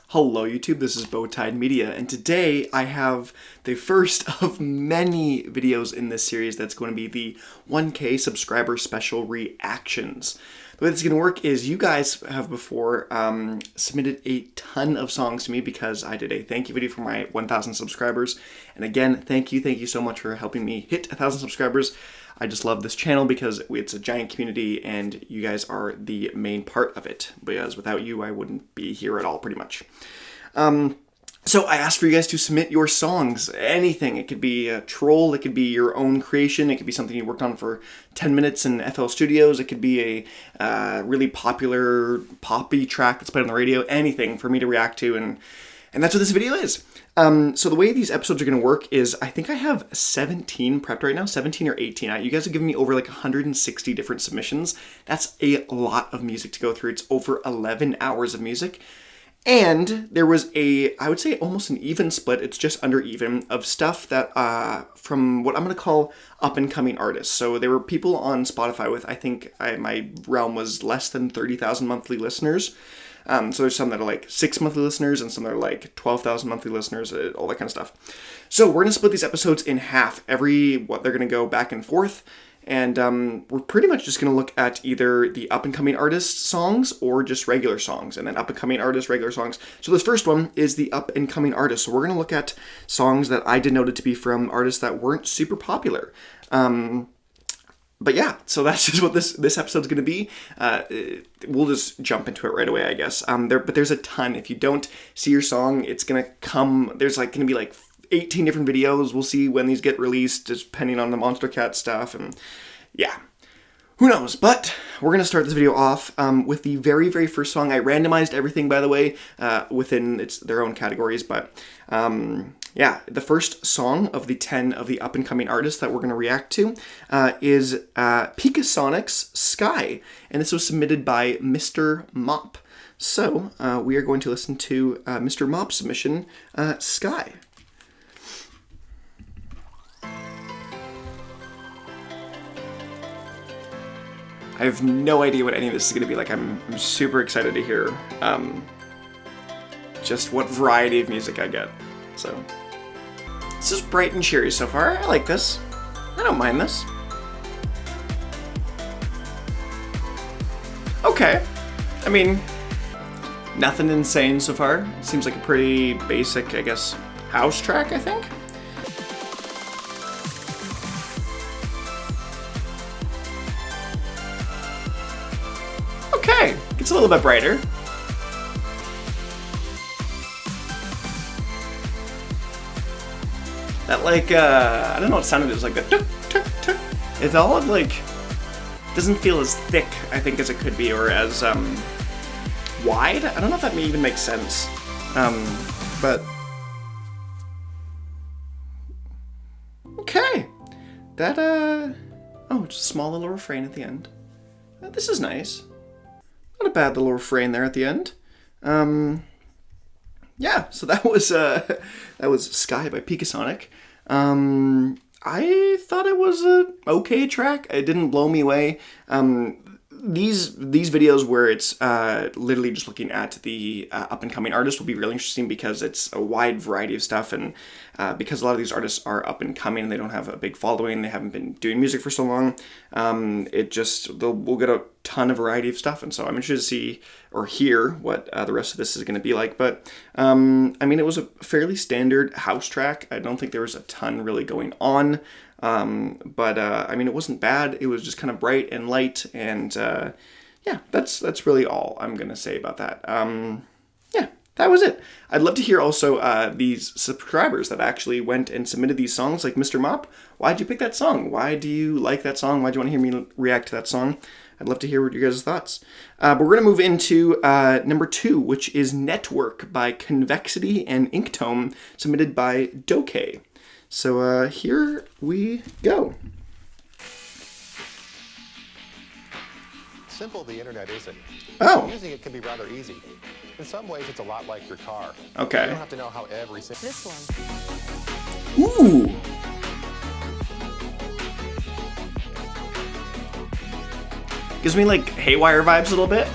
Hello YouTube, this is Bowtied Media, and today I have the first of many videos in this series that's going to be the 1K subscriber special reactions. The way this is going to work is you guys have before submitted a ton of songs to me because I did a thank you video for my 1,000 subscribers. And again, thank you so much for helping me hit 1,000 subscribers. I just love this channel because it's a giant community and you guys are the main part of it. Because without you, I wouldn't be here at all, pretty much. So I asked for you guys to submit your songs, anything. It could be a troll, it could be your own creation, it could be something you worked on for 10 minutes in FL Studios, it could be a really popular poppy track that's played on the radio, anything for me to react to, and that's what this video is. So the way these episodes are going to work is I think I have 17 prepped right now, 17 or 18. You guys have given me over like 160 different submissions. That's a lot of music to go through. It's over 11 hours of music. And there was I would say almost an even split, it's just under even, of stuff that from what I'm going to call up-and-coming artists. So there were people on Spotify with, I think my realm was less than 30,000 monthly listeners. So there's some that are like 6 monthly listeners and some that are like 12,000 monthly listeners, all that kind of stuff. So we're going to split these episodes in half. They're going to go back and forth. And we're pretty much just going to look at either the up-and-coming artist songs or just regular songs, and then up-and-coming artists, regular songs. So this first one is the up-and-coming artist. So we're going to look at songs that I denoted to be from artists that weren't super popular. But yeah, so that's just what this episode's going to be. We'll just jump into it right away, I guess. But there's a ton. If you don't see your song, it's going to come, there's like going to be like 18 different videos. We'll see when these get released, just depending on the Monster Cat stuff, and yeah, who knows. But we're gonna start this video off with the very first song. I randomized everything, by the way, within their own categories, but yeah, the first song of the 10 of the up-and-coming artists that we're gonna react to is PIKASONIC's Sky, and this was submitted by MrMop. So we are going to listen to MrMop's submission, Sky. I have no idea what any of this is going to be like. I'm super excited to hear just what variety of music I get. So, this is bright and cheery so far. I like this. I don't mind this. Okay. I mean, nothing insane so far. Seems like a pretty basic, I guess, house track, I think. Okay, it's a little bit brighter. That like, I don't know what sound it is, like the tuk, tuk, tuk. It's all like, doesn't feel as thick, I think, as it could be, or as wide. I don't know if that even makes sense. But okay, that oh, just a small little refrain at the end. This is nice. Not a bad little refrain there at the end. Yeah, so that was Sky by PIKASONIC. I thought it was a okay track. It didn't blow me away. These videos where it's literally just looking at the up-and-coming artists will be really interesting because it's a wide variety of stuff, and because a lot of these artists are up-and-coming and they don't have a big following, they haven't been doing music for so long, we'll get a ton of variety of stuff, and so I'm interested to see or hear what the rest of this is going to be like. But I mean, it was a fairly standard house track. I don't think there was a ton really going on. But I mean, it wasn't bad. It was just kind of bright and light, and yeah, that's really all I'm gonna say about that. Yeah, that was it. I'd love to hear also these subscribers that actually went and submitted these songs, like MrMop. Why'd you pick that song? Why do you like that song? Why do you want to hear me react to that song? I'd love to hear what your guys' thoughts. But we're gonna move into number 2, which is Network by Convexity and Inktome, submitted by doakey. So here we go. Simple the internet isn't. Oh. Using it can be rather easy. In some ways, it's a lot like your car. Okay. You don't have to know how every single... This one. Ooh. Gives me like Haywire vibes a little bit.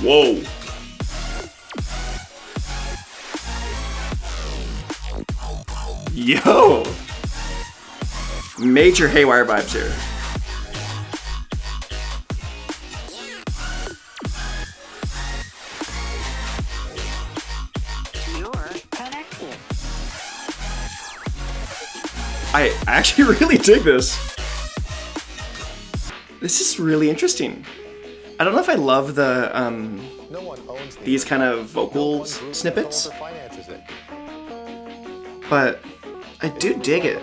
Whoa. Yo. Major Haywire vibes here. I actually really dig this. This is really interesting. I don't know if I love the these kind of vocals snippets, but I do dig it.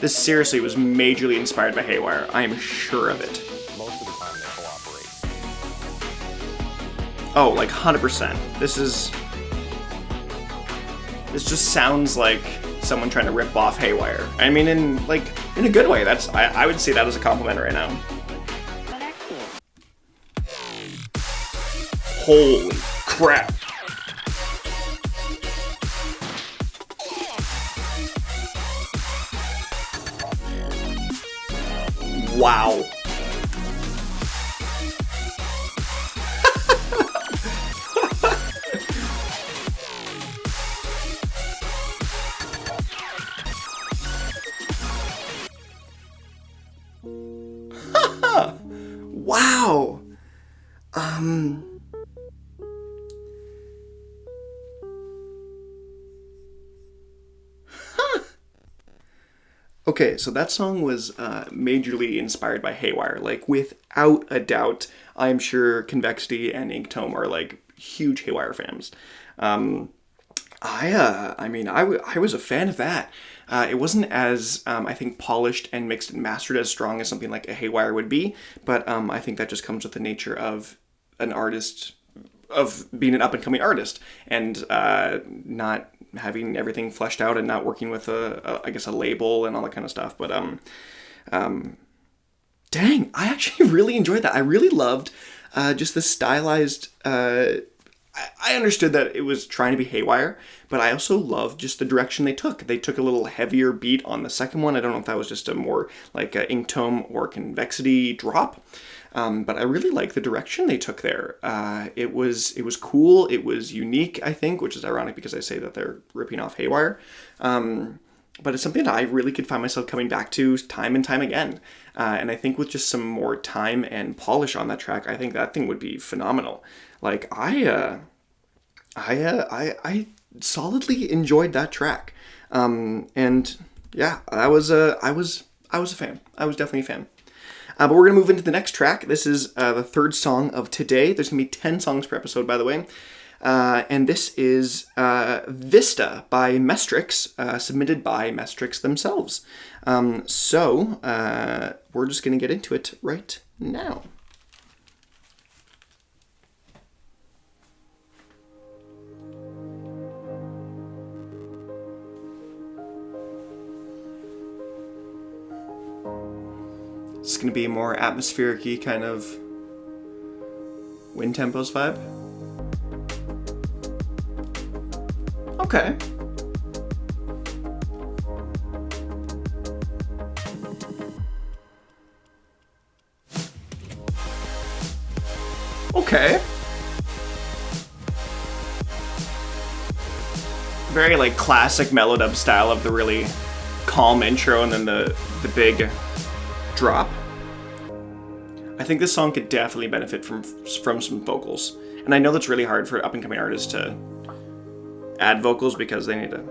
This seriously was majorly inspired by Haywire. I am sure of it. Most of the time they cooperate. Oh, like 100%. This just sounds like someone trying to rip off Haywire. I mean, in a good way. I would see that as a compliment right now. Holy crap. Wow. Wow. Okay, so that song was majorly inspired by Haywire. Like, without a doubt, I'm sure Convexity and Inktome are like huge Haywire fans. I was a fan of that. It wasn't as, I think, polished and mixed and mastered as strong as something like a Haywire would be, but I think that just comes with the nature of an artist, of being an up-and-coming artist, and not having everything fleshed out and not working with a label and all that kind of stuff. But dang, I actually really enjoyed that. I really loved just the stylized. I understood that it was trying to be Haywire, but I also loved just the direction they took. They took a little heavier beat on the second one. I don't know if that was just a more like a Inktome or Convexity drop, but I really like the direction they took there. It was cool. It was unique, I think, which is ironic because I say that they're ripping off Haywire. But it's something that I really could find myself coming back to time and time again. And I think with just some more time and polish on that track, I think that thing would be phenomenal. Like, I solidly enjoyed that track. And yeah, I was a fan. I was definitely a fan. But we're going to move into the next track. This is the third song of today. There's going to be 10 songs per episode, by the way. And this is Vista by Mestrix, submitted by Mestrix themselves. So we're just going to get into it right now. It's going to be a more atmospheric-y kind of wind tempos vibe. Okay. Okay. Very like classic melodub style of the really calm intro and then the big drop. I think this song could definitely benefit from some vocals. And I know that's really hard for up-and-coming artists to add vocals because they need to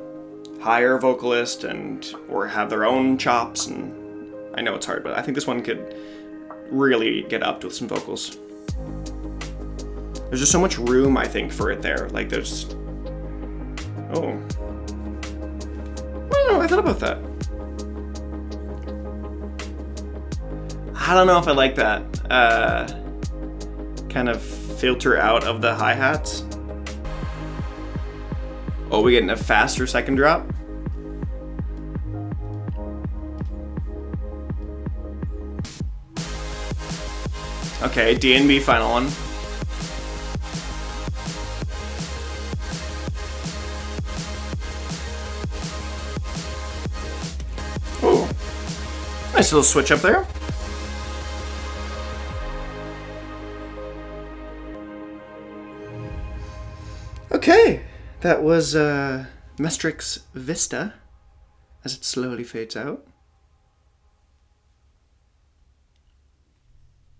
hire a vocalist or have their own chops, and I know it's hard, but I think this one could really get upped with some vocals. There's just so much room, I think, for it there. Like, there's... Oh. I don't know, I thought about that. I don't know if I like that kind of filter out of the hi-hats. Oh, we getting a faster second drop? Okay, D&B final one. Oh, nice little switch up there. That was Mestrix Vista, as it slowly fades out.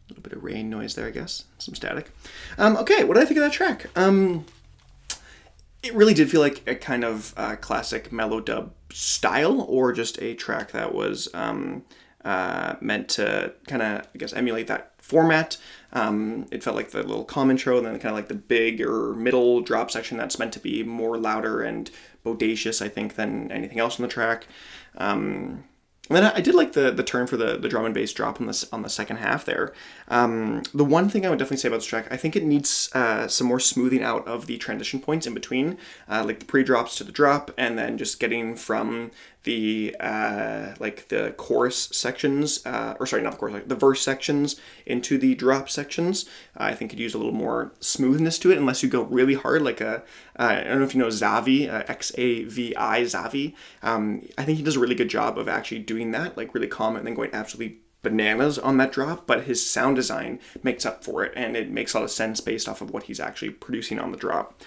A little bit of rain noise there, I guess. Some static. Okay, what did I think of that track? It really did feel like a kind of classic mellow dub style, or just a track that was meant to kind of, I guess, emulate that format. It felt like the little calm intro, and then kind of like the big or middle drop section that's meant to be more louder and bodacious, I think, than anything else on the track. And then I did like the turn for the drum and bass drop on the second half there. The one thing I would definitely say about this track, I think it needs some more smoothing out of the transition points in between, like the pre-drops to the drop, and then just getting from the like the chorus sections, or sorry, not the chorus, like the verse sections into the drop sections. I think could use a little more smoothness to it, unless you go really hard, like I don't know if you know Xavi, Xavi, Xavi. I think he does a really good job of actually doing that, like really calm and then going absolutely bananas on that drop, but his sound design makes up for it, and it makes a lot of sense based off of what he's actually producing on the drop.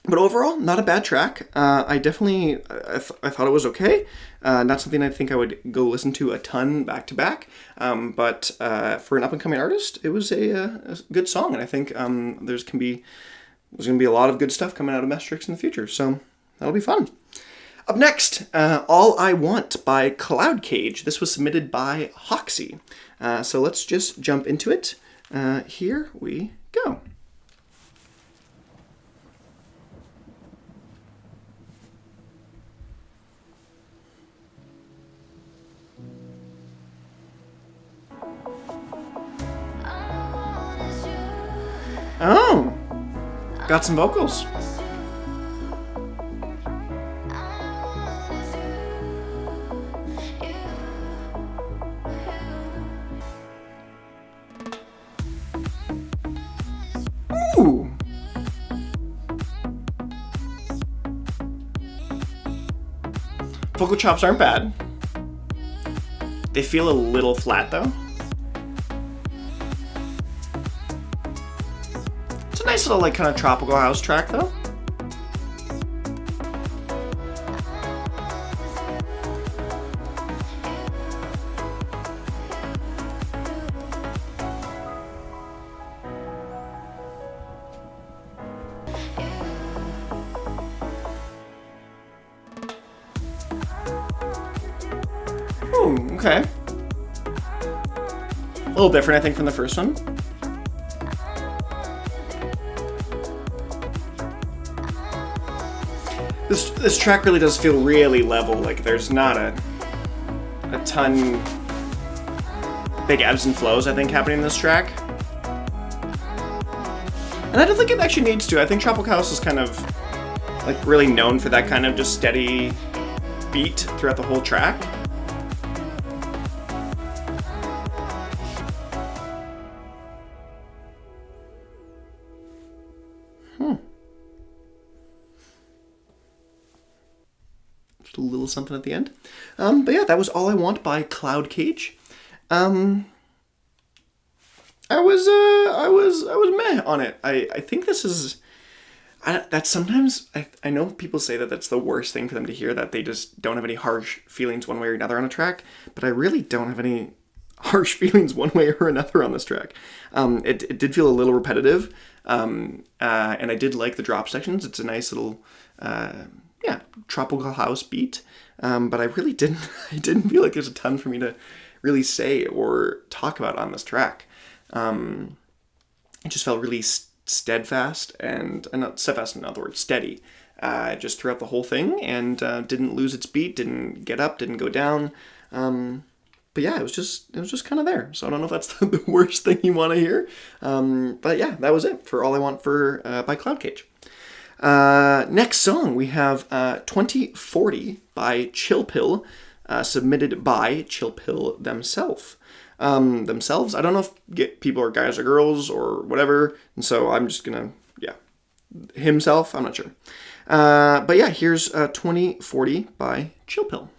But overall, not a bad track. I definitely, I thought it was okay. Not something I think I would go listen to a ton back to back. But for an up and coming artist, it was a good song, and I think there's going to be a lot of good stuff coming out of Mestrix in the future. So that'll be fun. Up next, All I Want by Cloudcage. This was submitted by Hawksey. So let's just jump into it. Here we go. Oh, got some vocals. Ooh. Vocal chops aren't bad. They feel a little flat though. Nice little, like, kind of tropical house track, though. Ooh, okay. A little different, I think, from the first one. This track really does feel really level, like there's not a ton big ebbs and flows, I think, happening in this track. And I don't think it actually needs to. I think Tropical House is kind of like really known for that kind of just steady beat throughout the whole track. A little something at the end. But yeah, that was All I Want by Cloudcage. I was meh on it. I think this is that sometimes I know people say that that's the worst thing for them to hear, that they just don't have any harsh feelings one way or another on a track, but I really don't have any harsh feelings one way or another on this track. It did feel a little repetitive, and I did like the drop sections. It's a nice little tropical house beat, but I really didn't feel like there's a ton for me to really say or talk about on this track. It just felt really steadfast and not steadfast in other words, steady, just throughout the whole thing, and didn't lose its beat, didn't get up, didn't go down. But yeah, it was just kind of there. So I don't know if that's the worst thing you want to hear. But yeah, that was it for All I Want by Cloudcage. Next song, we have 2040 by Chillpill, submitted by Chillpill themselves. I don't know if people are guys or girls or whatever, and so I'm just gonna, himself, I'm not sure. But yeah, here's 2040 by Chillpill.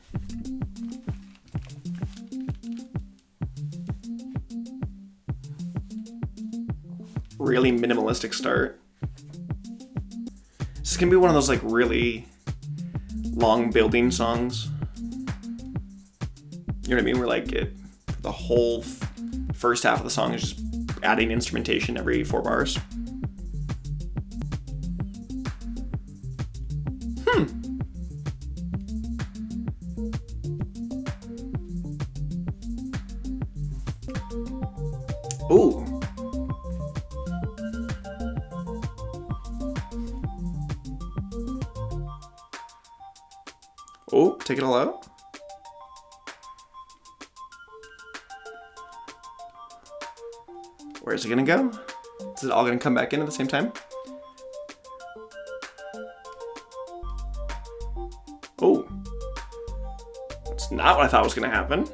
Really minimalistic start. It's gonna be one of those like really long building songs. You know what I mean? Where like the whole first half of the song is just adding instrumentation every 4 bars. Ooh. Oh, take it all out. Where's it gonna go? Is it all gonna come back in at the same time? Oh. That's not what I thought was gonna happen.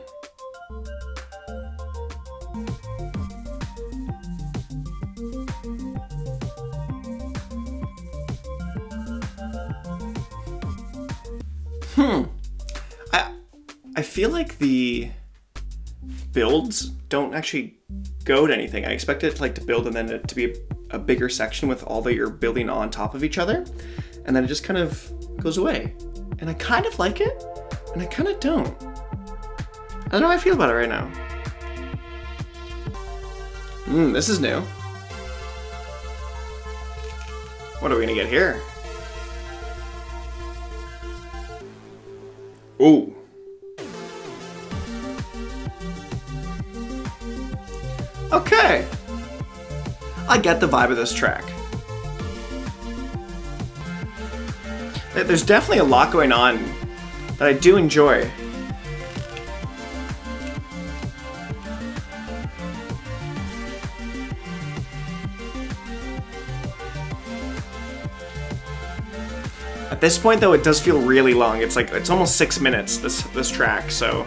I feel like the builds don't actually go to anything. I expect it to build and then it to be a bigger section with all that you're building on top of each other, and then it just kind of goes away. And I kind of like it, and I kind of don't. I don't know how I feel about it right now. This is new. What are we gonna get here? Ooh. Okay. I get the vibe of this track. There's definitely a lot going on that I do enjoy. At this point though, it does feel really long. It's almost 6 minutes, this track, so.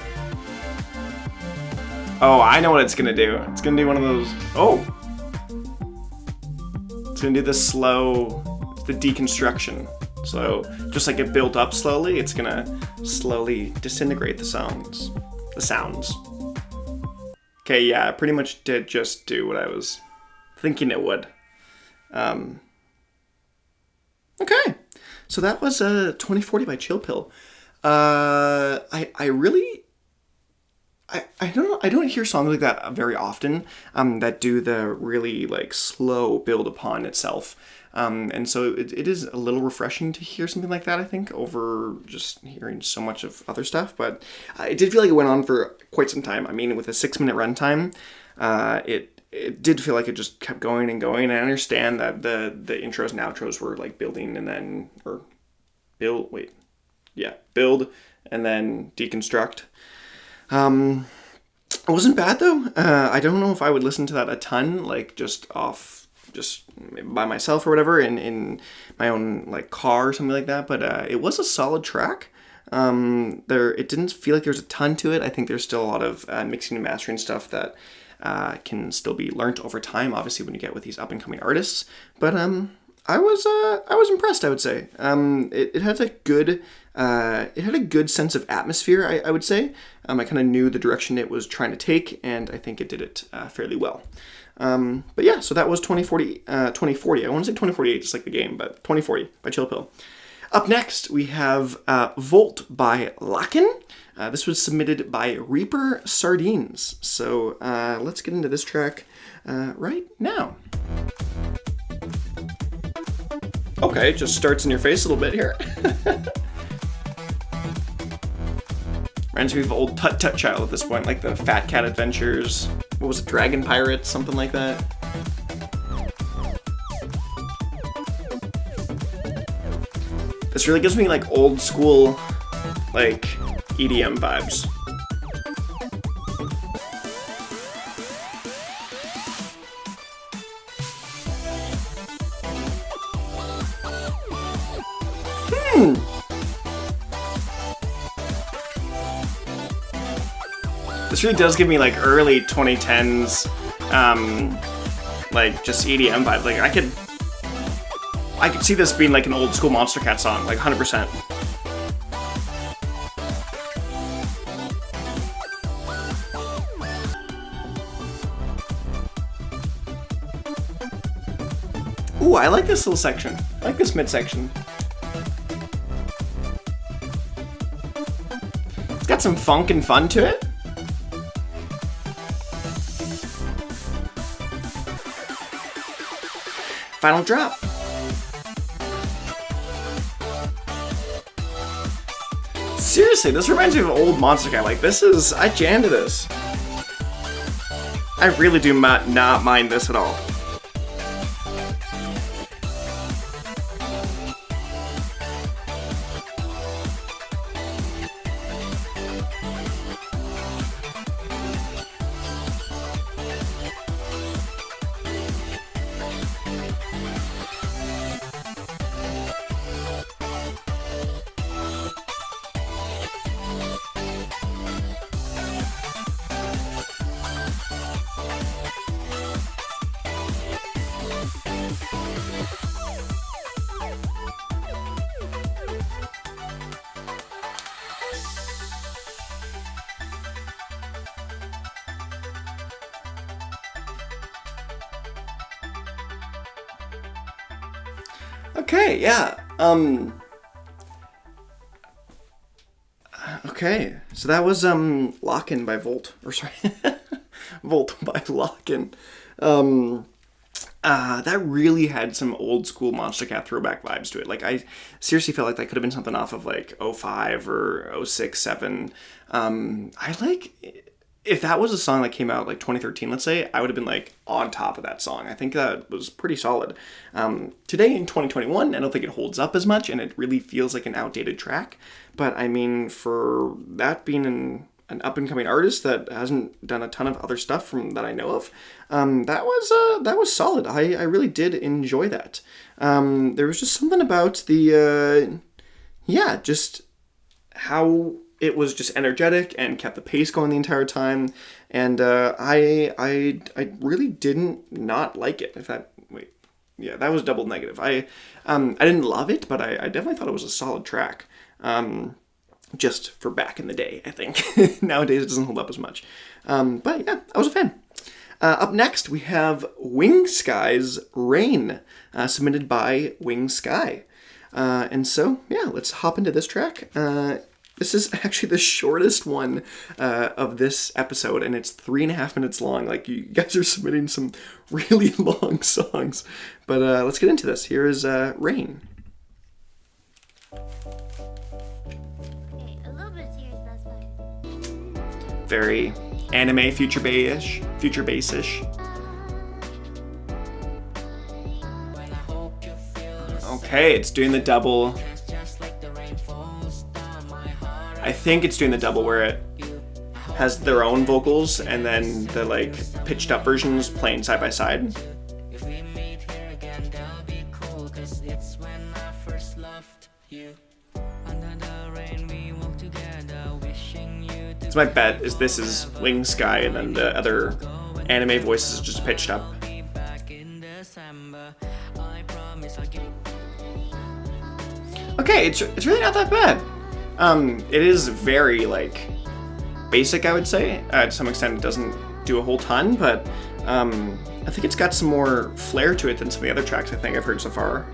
Oh, I know what it's gonna do. It's gonna do one of those, oh. It's gonna do the deconstruction. So, just like it built up slowly, it's gonna slowly disintegrate the sounds. Okay, yeah, it pretty much did just do what I was thinking it would. Okay, so that was 2040 by Chill Pill. I don't know. I don't hear songs like that very often. That do the really slow build upon itself. And so it is a little refreshing to hear something like that, I think, over just hearing so much of other stuff. But it did feel like it went on for quite some time. I mean, with a 6-minute runtime, it did feel like it just kept going and going. I understand that the intros and outros were building and then, build and then deconstruct. It wasn't bad though. I don't know if I would listen to that a ton, just by myself or whatever in my own car or something like that. But it was a solid track. It didn't feel like there's a ton to it. I think there's still a lot of mixing and mastering stuff that can still be learnt over time. Obviously, when you get with these up and coming artists, but I was impressed, I would say. It had a good sense of atmosphere, I would say. I kind of knew the direction it was trying to take, and I think it did it fairly well. But yeah, so that was 2040. I want to say 2048, just like the game, but 2040 by Chill Pill. Up next, we have Volt by Lockyn. This was submitted by ReaperSardines. So let's get into this track right now. Okay, it just starts in your face a little bit here. Reminds me of old Tut Tut Child at this point, like the Fat Cat Adventures. What was it, Dragon Pirates, something like that. This really gives me old school, EDM vibes. This really does give me early 2010s, just EDM vibe. I could see this being an old school Monster Cat song, 100%. Ooh, I like this little section. I like this midsection. some funk and fun to it. Final drop. Seriously, this reminds me of old Monster Guy. Like, I jam to this. I really do not mind this at all. Okay, yeah. Okay, so that was Lockyn by Volt, or sorry, Volt by Lockyn. That really had some old school Monster Cat throwback vibes to it. Like, I seriously felt like that could have been something off of like 05 or 06, 07. If that was a song that came out like 2013, let's say, I would have been like on top of that song. I think that was pretty solid. Today in 2021, I don't think it holds up as much, and it really feels like an outdated track. But I mean, for that being an up-and-coming artist that hasn't done a ton of other stuff from that I know of, that was solid. I really did enjoy that. There was just something about the just how it was just energetic and kept the pace going the entire time, and I really didn't not like it. That was double negative. I didn't love it, but I definitely thought it was a solid track. Just for back in the day, I think. Nowadays it doesn't hold up as much. But yeah, I was a fan. Up next we have WingSky's Rain, submitted by WingSky. And so yeah, let's hop into this track. This is actually the shortest one of this episode, and it's 3.5 minutes long. Like, you guys are submitting some really long songs. But let's get into this. Here is Rain. Okay, a little bit serious, that's fine. Very anime future bass-ish. Okay, it's doing the double. I think it's doing the double where it has their own vocals and then the like pitched up versions playing side by side. So my bet is this is WingSky and then the other anime voice is just pitched up. Okay, it's really not that bad. It is very, like, basic, I would say. To some extent, it doesn't do a whole ton, but I think it's got some more flair to it than some of the other tracks I think I've heard so far.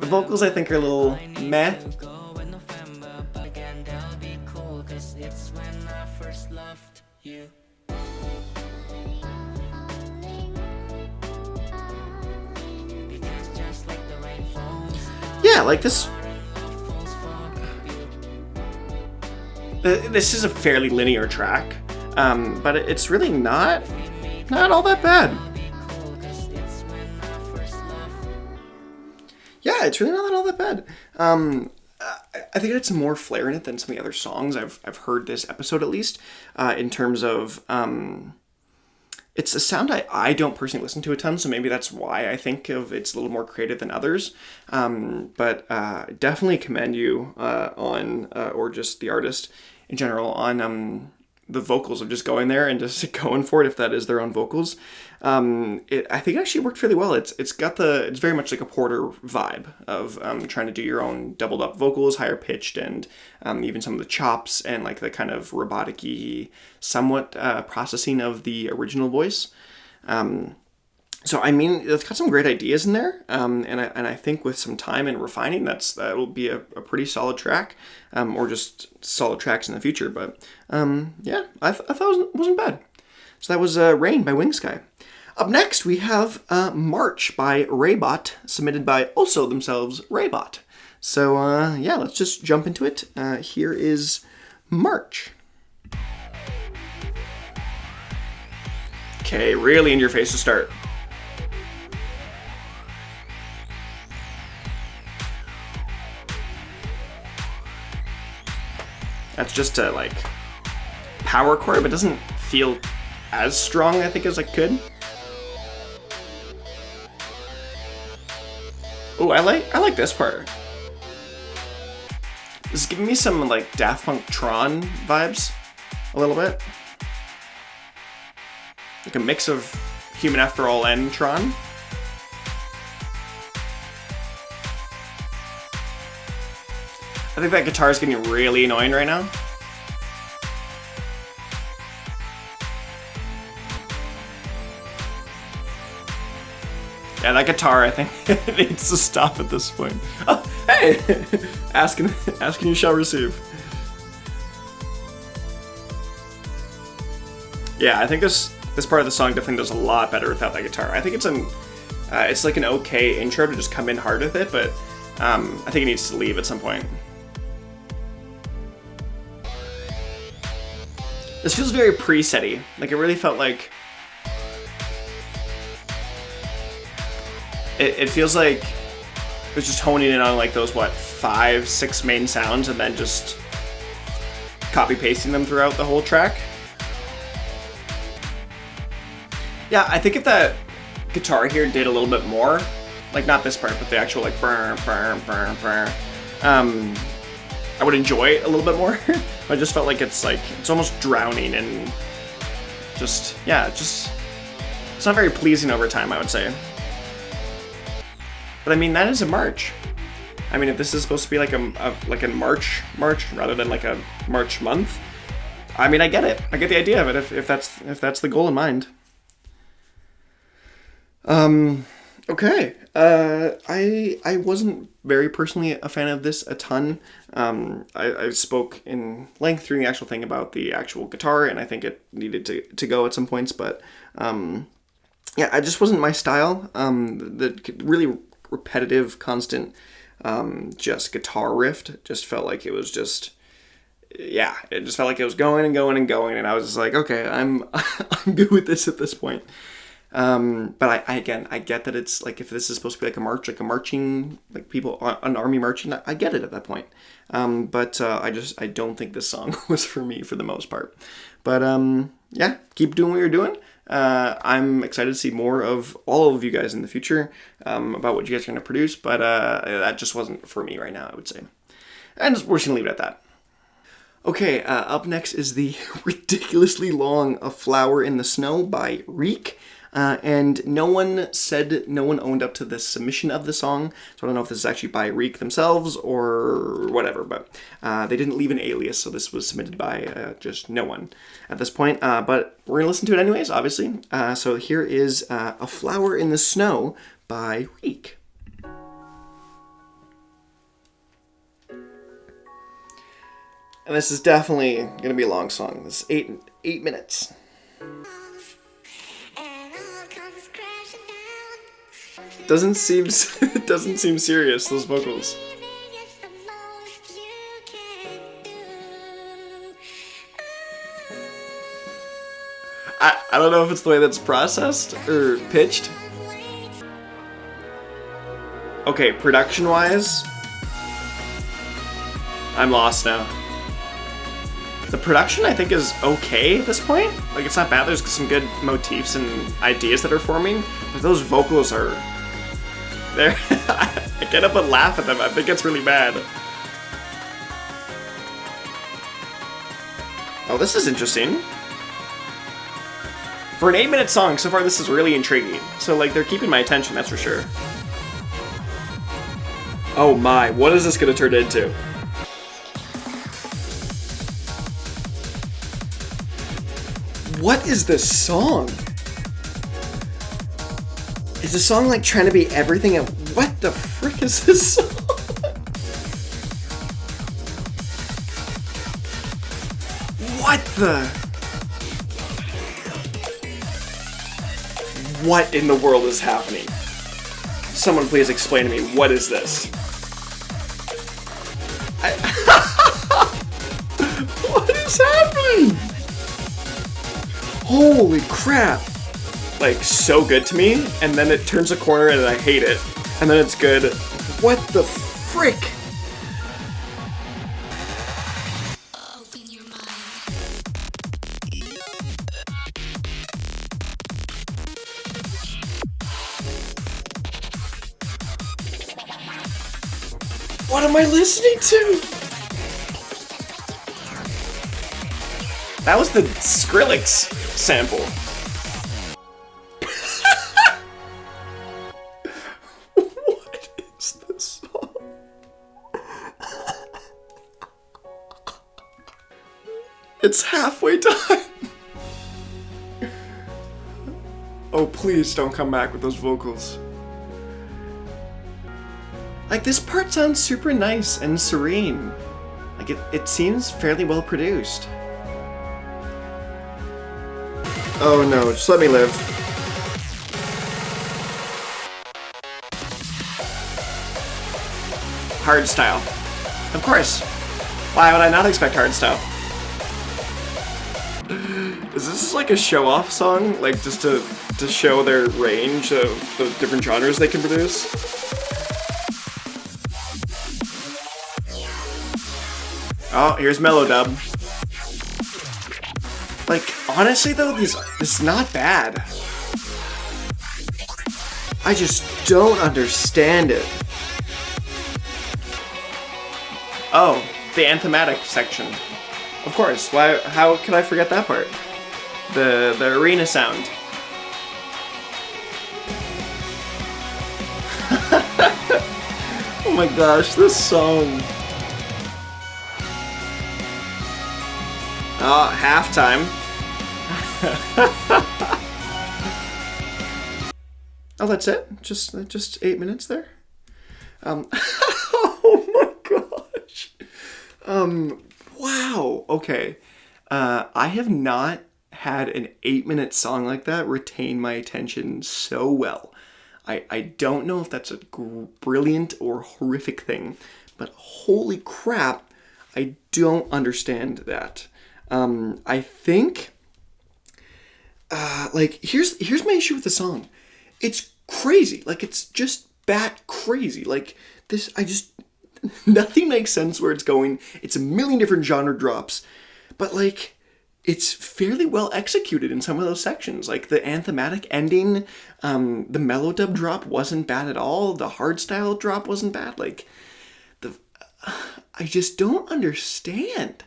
The vocals, I think, are a little meh. Yeah, like this. This is a fairly linear track, but it's really not all that bad. Yeah, it's really not all that bad. I think it had some more flair in it than some of the other songs I've heard this episode, at least, in terms of it's a sound I don't personally listen to a ton, so maybe that's why I think of it's a little more creative than others. But definitely commend you on, or just the artist in general, on the vocals of just going there and just going for it if that is their own vocals. I think it actually worked fairly well. It's very much like a Porter vibe of trying to do your own doubled up vocals, higher pitched, and even some of the chops and like the kind of robotic-y somewhat processing of the original voice. So I mean, it's got some great ideas in there, and I think with some time and refining, that'll be a pretty solid track, or just solid tracks in the future. But yeah, I thought it wasn't bad. So that was Rain by WingSky. Up next, we have March by Raybot, submitted by also themselves Raybot. So yeah, let's just jump into it. Here is March. Okay, really in your face to start. That's just a like power chord, but it doesn't feel as strong, I think, as it could. Oh, I like this part. This is giving me some like Daft Punk Tron vibes, a little bit. Like a mix of Human After All and Tron. I think that guitar is getting really annoying right now. Yeah, that guitar, I think, needs to stop at this point. Oh, hey! asking you shall receive. Yeah, I think this part of the song definitely does a lot better without that guitar. I think it's like an okay intro to just come in hard with it, but I think it needs to leave at some point. This feels very preset-y. Like, it really felt like... It feels like it was just honing in on, like, those, 5, 6 main sounds and then just copy-pasting them throughout the whole track. Yeah, I think if that guitar here did a little bit more, like, not this part, but the actual, like, burr, burr, burr, burr, I would enjoy it a little bit more. I just felt like it's almost drowning and just, yeah, it's not very pleasing over time, I would say. But I mean, that is a march. I mean, if this is supposed to be like a March rather than like a March month, I mean, I get it. I get the idea of it if that's the goal in mind. Okay. I wasn't very personally a fan of this a ton. I spoke in length during the actual thing about the actual guitar, and I think it needed to go at some points, but yeah, it just wasn't my style. The really repetitive, constant, just guitar riff just felt like it was just, yeah, it just felt like it was going and going and going, and I was just like, okay, I'm good with this at this point. But I get that it's like, if this is supposed to be like a march, like a marching, like people, an army marching, I get it at that point. But I don't think this song was for me for the most part. But yeah, keep doing what you're doing. I'm excited to see more of all of you guys in the future, about what you guys are going to produce, but that just wasn't for me right now, I would say. And we're just going to leave it at that. Okay, up next is the ridiculously long A Flower in the Snow by ReeK. And no one owned up to the submission of the song, so I don't know if this is actually by ReeK themselves or whatever, but they didn't leave an alias, so this was submitted by just no one at this point, but we're going to listen to it anyways, obviously. So here is A Flower in the Snow by ReeK. And this is definitely going to be a long song. This is 8 minutes. Doesn't seem serious, those vocals. I don't know if it's the way that's processed or pitched. Okay, production-wise, I'm lost now. The production, I think, is okay at this point. Like, it's not bad. There's some good motifs and ideas that are forming, but those vocals are... There, I get up and laugh at them. I think it's really bad. Oh, this is interesting. For an 8-minute song, so far this is really intriguing. So, like, they're keeping my attention, that's for sure. Oh my, what is this gonna turn into? What is this song? Is the song like trying to be everything and what the frick is this song? What the? What in the world is happening? Someone please explain to me, what is this? What is happening? Holy crap. Like, so good to me, and then it turns a corner and I hate it. And then it's good. What the frick? Open your mind. What am I listening to? That was the Skrillex sample. What is this song? It's halfway time. Oh, please don't come back with those vocals. Like, this part sounds super nice and serene. Like, it seems fairly well produced. Oh no, just let me live. Hardstyle. Of course. Why would I not expect hardstyle? Is this like a show-off song? Like, just to show their range of the different genres they can produce? Oh, here's Mellow Dub. Like, honestly though, this is not bad. I just don't understand it. Oh, the anthematic section. Of course, why? How could I forget that part? The arena sound. Oh my gosh, this song. Oh, halftime. Oh, that's it? Just 8 minutes there? Oh my gosh. Wow. Okay. I have not had an 8-minute song like that retain my attention so well. I don't know if that's a brilliant or horrific thing, but holy crap, I don't understand that. I think, like, here's my issue with the song. It's crazy. Like, it's just bat crazy. Like, nothing makes sense where it's going. It's a million different genre drops, but, like, it's fairly well executed in some of those sections. Like, the anthematic ending, the mellow dub drop wasn't bad at all. The hardstyle drop wasn't bad. Like, I just don't understand.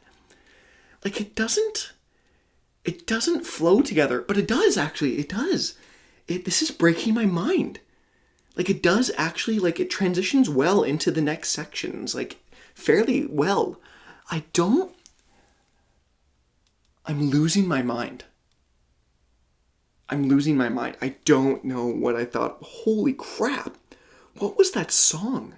Like, it doesn't flow together, but it does, actually. It does. This is breaking my mind. Like, it does actually, like, it transitions well into the next sections, like, fairly well. I'm losing my mind. I'm losing my mind. I don't know what I thought. Holy crap. What was that song?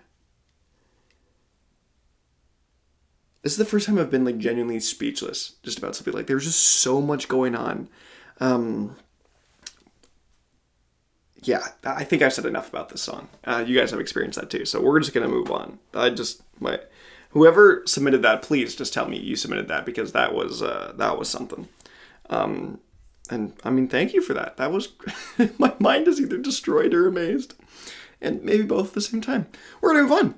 This is the first time I've been, like, genuinely speechless just about something. Like, there's just so much going on. Yeah, I think I've said enough about this song. You guys have experienced that too, so we're just gonna move on. Whoever submitted that, please just tell me you submitted that, because that was something. And I mean, thank you for that. That was my mind is either destroyed or amazed, and maybe both at the same time. We're gonna move on.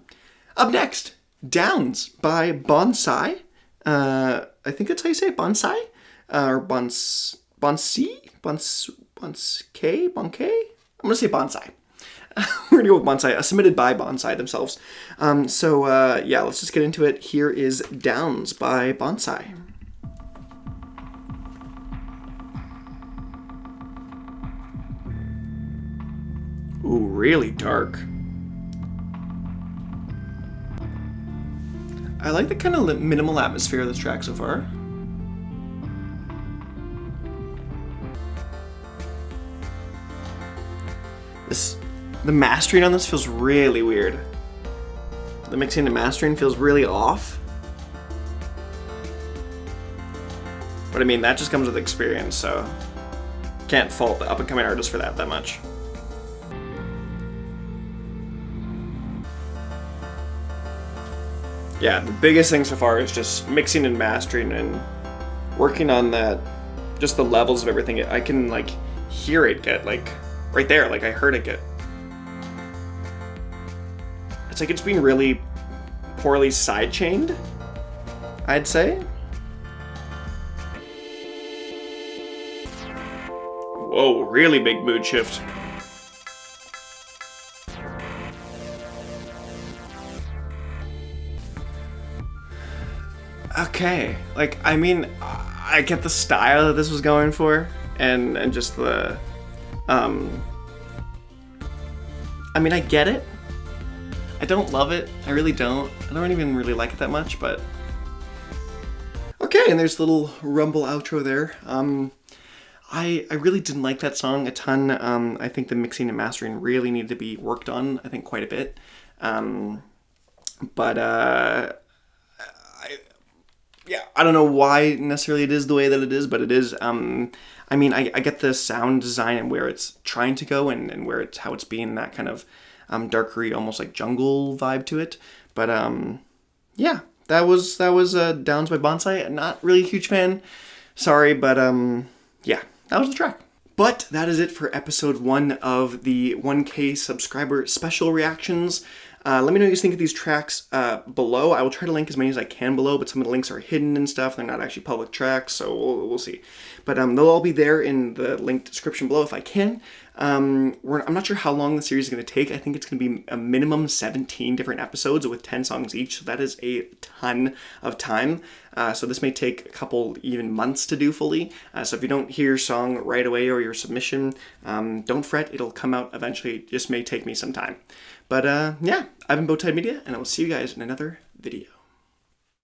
Up next, Downs by Boncai. I think that's how you say it, Boncai, or Boncai. I'm gonna say Boncai. We're gonna go with Boncai, submitted by Boncai themselves. Yeah, let's just get into it. Here is Downs by Boncai. Ooh, really dark. I like the kind of minimal atmosphere of this track so far. This The mastering on this feels really weird. The mixing and mastering feels really off. But I mean, that just comes with experience, so can't fault the up-and-coming artist for that much. Yeah, the biggest thing so far is just mixing and mastering and working on that, just the levels of everything. I can like hear it get like right there, like I heard it get. It's like it's being really poorly sidechained, I'd say. Whoa, really big mood shift. Okay, like, I mean, I get the style that this was going for, and just the, I mean, I get it. I don't love it, I really don't. I don't even really like it that much, but... Okay, and there's a little rumble outro there. I really didn't like that song a ton. I think the mixing and mastering really needed to be worked on, I think, quite a bit. Yeah, I don't know why necessarily it is the way that it is, but it is. I mean, I get the sound design and where it's trying to go and where it's how it's being that kind of darkery, almost like jungle vibe to it. But yeah, that was Downs by Boncai. Not really a huge fan. Sorry, but yeah, that was the track. But that is it for episode 1 of the 1K subscriber special reactions. Let me know what you guys think of these tracks below. I will try to link as many as I can below, but some of the links are hidden and stuff. They're not actually public tracks, so we'll see. But they'll all be there in the linked description below if I can. I'm not sure how long the series is going to take. I think it's going to be a minimum 17 different episodes with 10 songs each, so that is a ton of time. So this may take a couple, even months to do fully. So if you don't hear your song right away or your submission, don't fret. It'll come out eventually. It just may take me some time. But yeah, I've been Bowtied Media, and I will see you guys in another video.